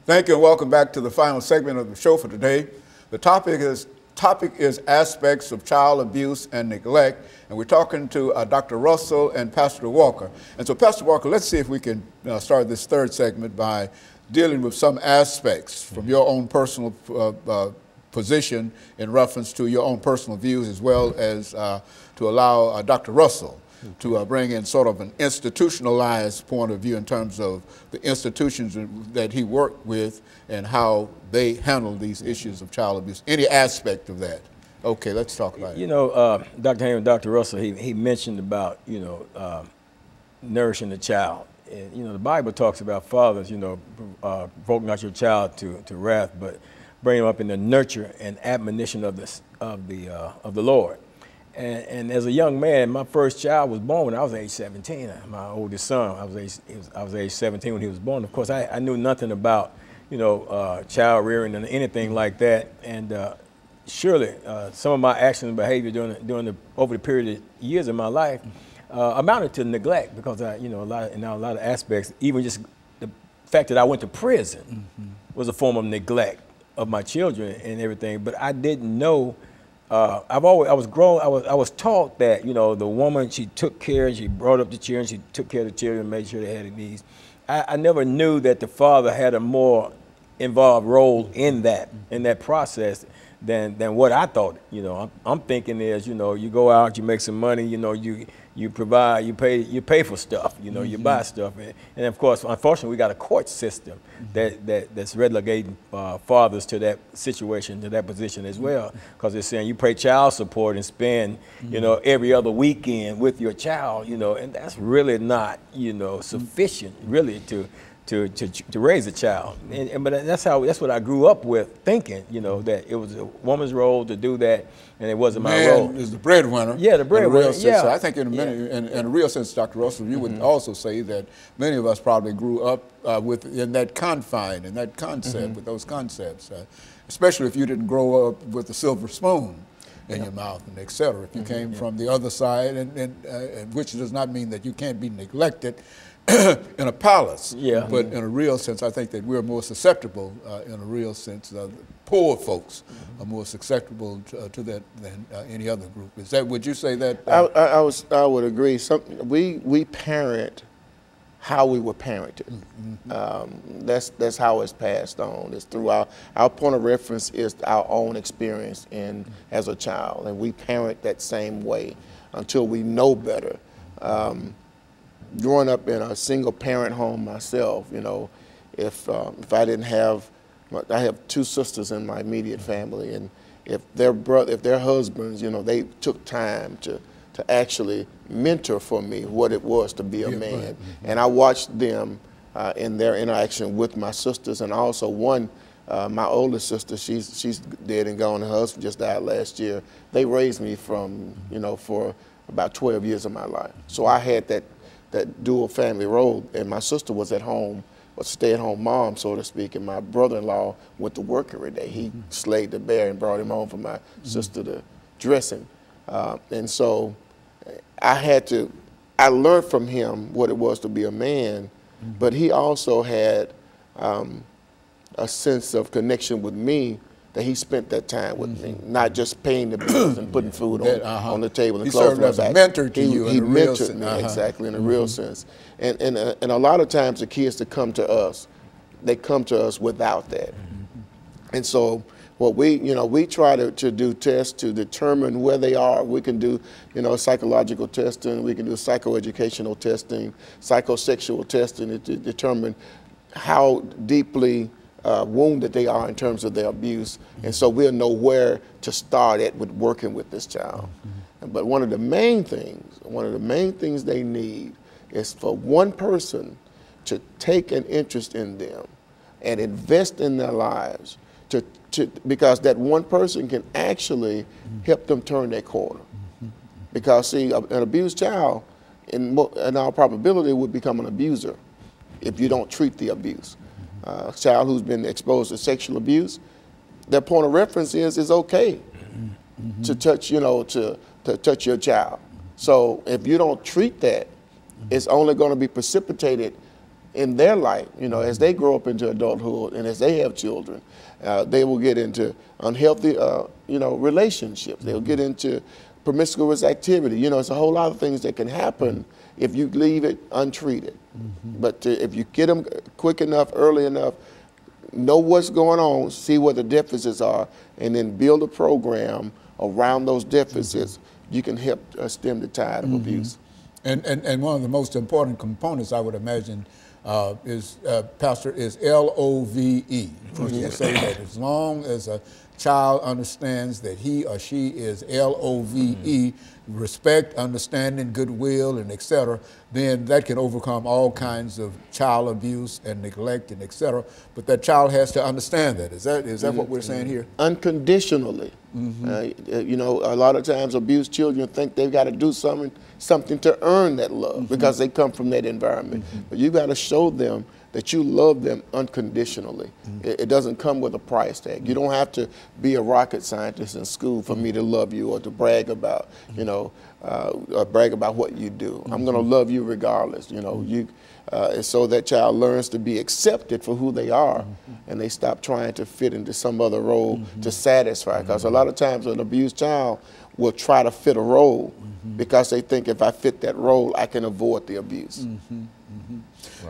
Thank you and welcome back to the final segment of the show for today. The topic is aspects of child abuse and neglect, and we're talking to Dr. Russell and Pastor Walker. And so, Pastor Walker, let's see if we can start this third segment by dealing with some aspects from your own personal position in reference to your own personal views, as well as to allow Dr. Russell to bring in sort of an institutionalized point of view in terms of the institutions that he worked with and how they handle these issues of child abuse. Any aspect of that. Okay, let's talk about it. You know, Dr. Hammond, Dr. Russell, he mentioned about, nourishing the child. And, the Bible talks about fathers, provoke not your child to wrath, but bring him up in the nurture and admonition of the Lord. And as a young man, my first child was born when I was age 17. My oldest son, I was age 17 when he was born. Of course, I knew nothing about, child rearing and anything like that. And surely, some of my actions and behavior over the period of years of my life amounted to neglect, because in a lot of aspects, even just the fact that I went to prison was a form of neglect of my children and everything. But I didn't know. I was taught that, the woman, she took care, she brought up the children, she took care of the children, made sure they had their needs. I never knew that the father had a more involved role in that process than what I thought. I'm thinking is, you go out, you make some money, you provide, you pay for stuff, you buy stuff, and of course, unfortunately, we got a court system that's relegating fathers to that situation, to that position as well, because they're saying you pay child support and spend, every other weekend with your child, and that's really not, sufficient, really, to raise a child. But that's what I grew up with, thinking, that it was a woman's role to do that, and it wasn't my role. Man is the breadwinner. Yeah, the breadwinner. Yeah. So I think in a real sense, Dr. Russell, you would also say that many of us probably grew up in that confine, in that concept, with those concepts, especially if you didn't grow up with a silver spoon in your mouth, and et cetera. If you came from the other side, and which does not mean that you can't be neglected in a palace, but in a real sense, I think that we're more susceptible, in a real sense, poor folks are more susceptible to that than any other group. Is that, would you say that? I would agree. We parent how we were parented. That's how it's passed on. It's through our point of reference is our own experience as a child, and we parent that same way until we know better. Growing up in a single parent home myself, if I didn't have, I have two sisters in my immediate family, and if their husbands, they took time to actually mentor for me what it was to be a man, and I watched them in their interaction with my sisters, and also my oldest sister, she's dead and gone. Her husband just died last year. They raised me from, for about 12 years of my life. So I had that dual family role, and my sister was at home, a stay-at-home mom, so to speak, and my brother-in-law went to work every day. He slayed the bear and brought him home for my sister to dress him. And so I learned from him what it was to be a man, but he also had a sense of connection with me, that he spent that time with me, not just paying the bills and putting food on the table and clothes on my back. He served as a mentor to you in a real sense. He mentored me, exactly, in a real sense. And a lot of times the kids that come to us, they come to us without that. And so what we try to do tests to determine where they are. We can do, psychological testing, we can do psychoeducational testing, psychosexual testing to determine how deeply wounded they are in terms of their abuse, and so we'll know where to start at with working with this child. But one of the main things they need is for one person to take an interest in them and invest in their lives, because that one person can actually help them turn their corner. Because see, an abused child, in all probability, would become an abuser if you don't treat the abuse. A child who's been exposed to sexual abuse, their point of reference is it's okay to touch, to touch your child. So if you don't treat that, it's only going to be precipitated in their life, you know, as they grow up into adulthood and as they have children, they will get into unhealthy, you know, relationships. They'll get into promiscuous activity. You know, it's a whole lot of things that can happen if you leave it untreated. But if you get them quick enough, early enough, know what's going on, see what the deficits are, and then build a program around those deficits, you can help stem the tide of abuse. And one of the most important components, I would imagine, Pastor, is LOVE. First you say that as long as a child understands that he or she is LOVE, respect, understanding, goodwill, and et cetera, then that can overcome all kinds of child abuse and neglect and et cetera. But that child has to understand that. Is that what we're saying here? Unconditionally. You know, a lot of times abused children think they've got to do something to earn that love because they come from that environment. But you got to show them that you love them unconditionally. It doesn't come with a price tag. You don't have to be a rocket scientist in school for me to love you or to brag about, you know, brag about what you do. I'm going to love you regardless, you know. And so that child learns to be accepted for who they are, and they stop trying to fit into some other role to satisfy. Because a lot of times an abused child will try to fit a role because they think if I fit that role, I can avoid the abuse.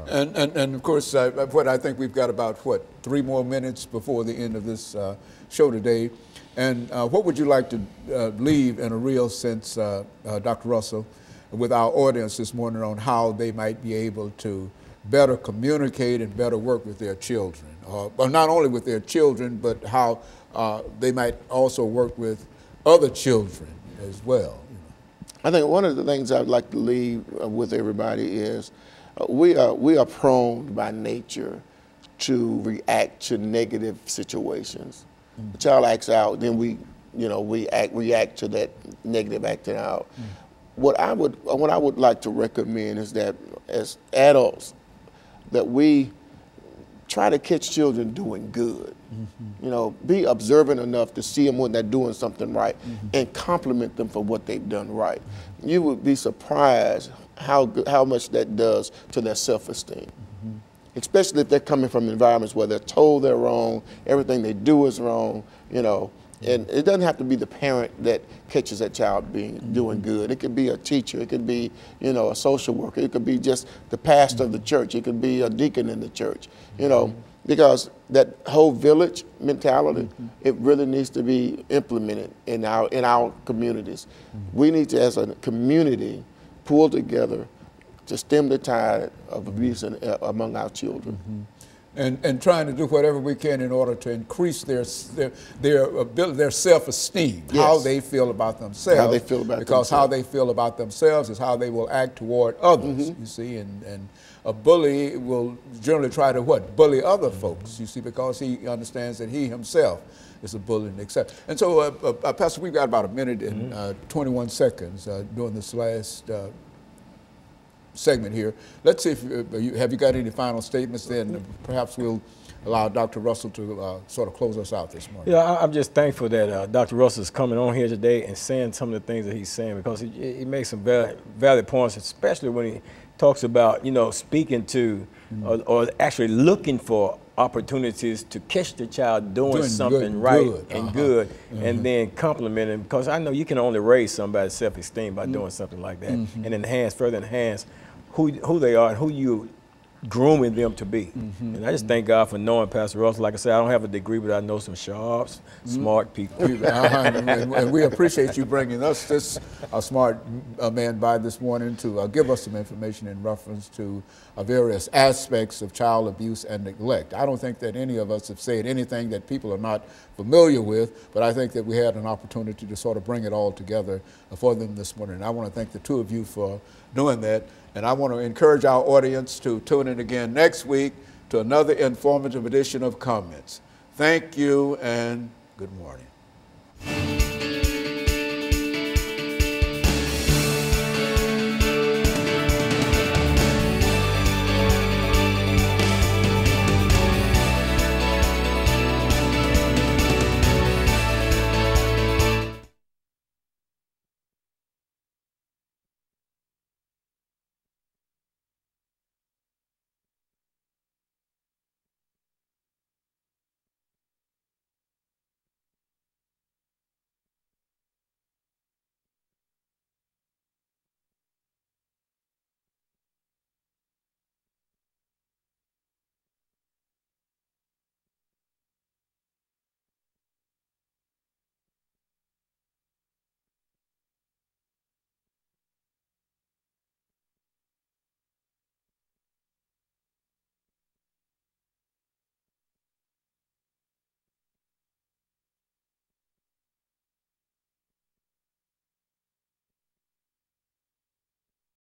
And of course, what I think we've got about, 3 more minutes before the end of this show today. And what would you like to leave in a real sense, Dr. Russell, with our audience this morning on how they might be able to better communicate and better work with their children? Well, not only with their children, but how they might also work with other children as well. I think one of the things I'd like to leave with everybody is we are prone by nature to react to negative situations. The child acts out, then we react to that negative acting out. What I would like to recommend is that as adults, that we try to catch children doing good. You know, be observant enough to see them when they're doing something right and compliment them for what they've done right. You would be surprised how much that does to their self-esteem. Especially if they're coming from environments where they're told they're wrong, everything they do is wrong, you know. And it doesn't have to be the parent that catches that child doing good. It could be a teacher. It could be, you know, a social worker. It could be just the pastor of the church. It could be a deacon in the church, you know, because that whole village mentality, it really needs to be implemented in our communities. We need to, as a community, pull together to stem the tide of abuse among our children. And trying to do whatever we can in order to increase their self-esteem, how they feel about themselves. How they feel about because how they feel about themselves is how they will act toward others, you see. And a bully will generally try to bully other folks, you see, because he understands that he himself is a bully and etc. And so, Pastor, we've got about 1 minute and 21 seconds during this last segment here. Let's see if have you got any final statements. Then perhaps we'll allow Dr. Russell to sort of close us out this morning. Yeah, I'm just thankful that Dr. Russell is coming on here today and saying some of the things that he's saying, because he makes some valid points, especially when he talks about, you know, speaking to or actually looking for opportunities to catch the child doing something right and good, and then compliment him, because I know you can only raise somebody's self-esteem by doing something like that, and further enhance who they are and who you grooming them to be. And I just thank God for knowing Pastor Russell. Like I said, I don't have a degree, but I know some sharp, smart people. And we appreciate you bringing us this smart man by this morning to give us some information in reference to various aspects of child abuse and neglect. I don't think that any of us have said anything that people are not familiar with, but I think that we had an opportunity to sort of bring it all together for them this morning. And I want to thank the two of you for doing that. And I want to encourage our audience to tune in again next week to another informative edition of Comments. Thank you and good morning.